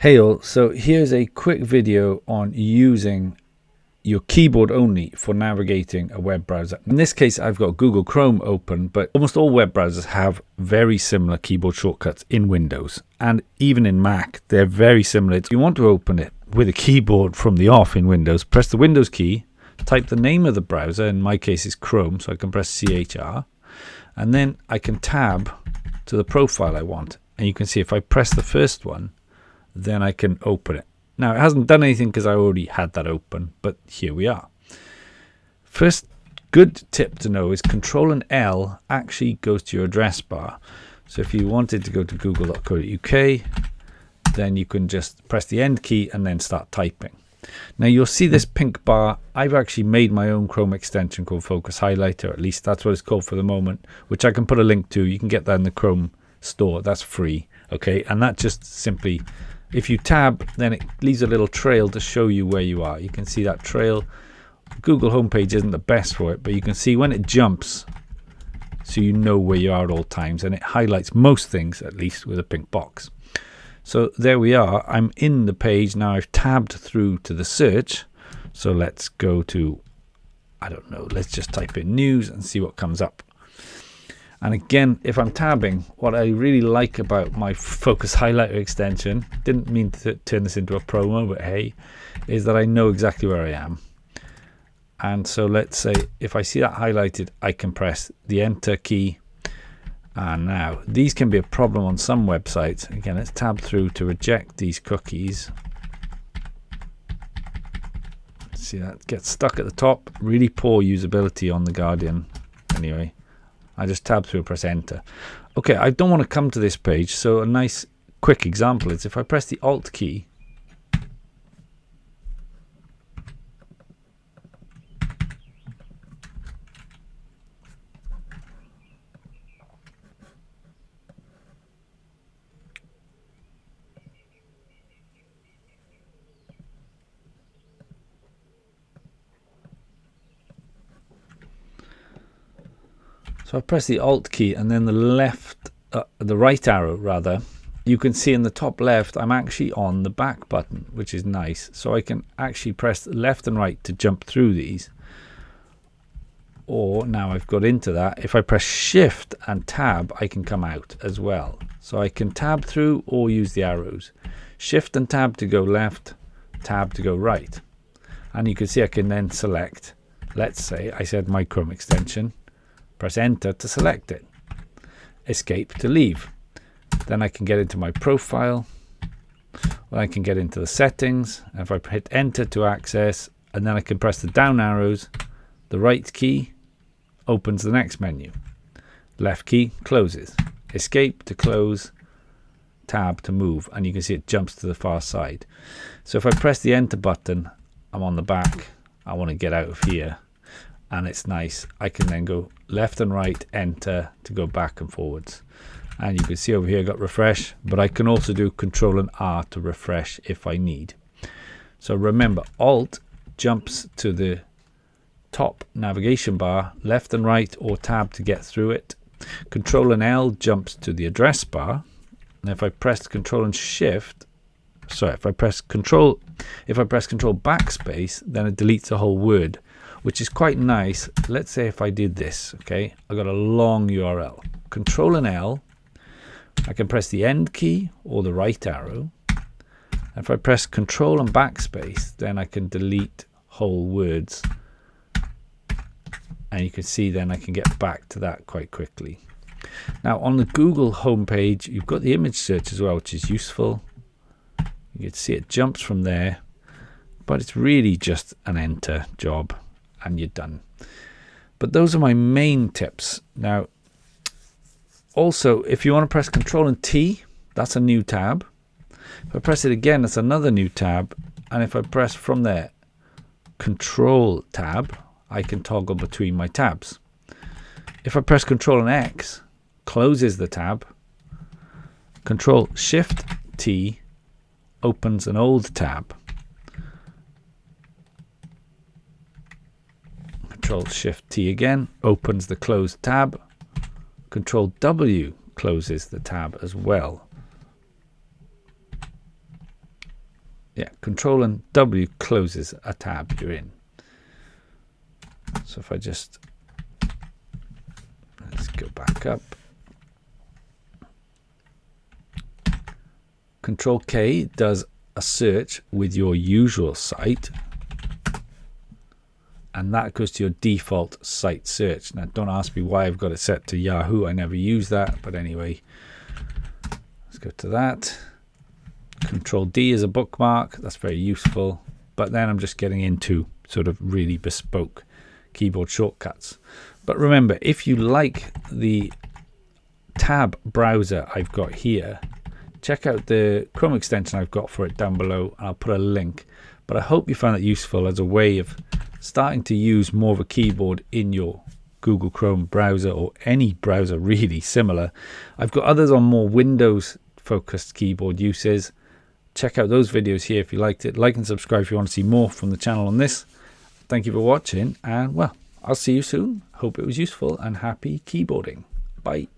Hey all, so here's a quick video on using your keyboard only for navigating a web browser. In this case, I've got Google Chrome open, but almost all web browsers have very similar keyboard shortcuts in Windows, and even in Mac, they're very similar. If you want to open it with a keyboard from the off in Windows, press the Windows key, type the name of the browser, in my case is Chrome, so I can press CTR, and then I can tab to the profile I want. And you can see if I press the first one, then I can open it. Now it hasn't done anything because I already had that open, but here we are. First good tip to know is Ctrl+L actually goes to your address bar. So if you wanted to go to google.co.uk, then you can just press the end key and then start typing. Now you'll see this pink bar. I've actually made my own Chrome extension called Focus Highlighter, at least that's what it's called for the moment, which I can put a link to. You can get that in the Chrome store, that's free. Okay, and that just simply, if you tab, then it leaves a little trail to show you where you are. You can see that trail. Google homepage isn't the best for it, but you can see when it jumps, so you know where you are at all times, and it highlights most things, at least, with a pink box. So there we are. I'm in the page now. I've tabbed through to the search. So let's go to, I don't know, let's just type in news and see what comes up. And again, if I'm tabbing, what I really like about my Focus Highlighter extension, didn't mean to turn this into a promo, but hey, is that I know exactly where I am. And so let's say if I see that highlighted, I can press the enter key. And now these can be a problem on some websites. Again, let's tab through to reject these cookies. See, that gets stuck at the top. Really poor usability on the Guardian. Anyway, I just tab through and press enter. Okay, I don't want to come to this page, so a nice quick example is if I press the Alt key, so I press the Alt key and then the right arrow rather, you can see in the top left I'm actually on the back button, which is nice. So I can actually press left and right to jump through these. Or now I've got into that, if I press Shift and Tab, I can come out as well. So I can tab through or use the arrows. Shift and Tab to go left, Tab to go right. And you can see I can then select, let's say I said my Chrome extension, press enter to select it, escape to leave. Then I can get into my profile, or I can get into the settings. And if I hit enter to access, and then I can press the down arrows, the right key opens the next menu, left key closes, escape to close, tab to move, and you can see it jumps to the far side. So if I press the enter button, I'm on the back, I want to get out of here. And it's nice. I can then go left and right, enter to go back and forwards. And you can see over here I got refresh, but I can also do Ctrl and R to refresh if I need. So remember, Alt jumps to the top navigation bar, left and right, or tab to get through it. Ctrl and L jumps to the address bar. And if I press Ctrl and Shift, sorry, if I press Ctrl Backspace, then it deletes the whole word, which is quite nice. Let's say if I did this, okay, I got a long URL. Ctrl and L, I can press the end key or the right arrow. And if I press Ctrl and Backspace, then I can delete whole words. And you can see then I can get back to that quite quickly. Now on the Google homepage, you've got the image search as well, which is useful. You can see it jumps from there, but it's really just an enter job. And you're done. But those are my main tips. Now, also, if you want to press Ctrl and T, that's a new tab. If I press it again, that's another new tab. And if I press from there, Ctrl+Tab, I can toggle between my tabs. If I press Ctrl and X, closes the tab. Ctrl+Shift+T opens an old tab. Ctrl+Shift+T again opens the closed tab. Ctrl+W closes the tab as well. Yeah, Control and W closes a tab you're in. So if I just, let's go back up. Control K does a search with your usual site, and that goes to your default site search. Now don't ask me why I've got it set to Yahoo. I never use that, but anyway, let's go to that. Control D is a bookmark. That's very useful, but then I'm just getting into sort of really bespoke keyboard shortcuts. But remember, if you like the tab browser I've got here, check out the Chrome extension I've got for it down below, and I'll put a link. But I hope you found it useful as a way of starting to use more of a keyboard in your Google Chrome browser, or any browser really similar. I've got others on more Windows focused keyboard uses. Check out those videos here if you liked it. Like and subscribe if you want to see more from the channel on this. Thank you for watching, and well, I'll see you soon. Hope it was useful, and happy keyboarding. Bye.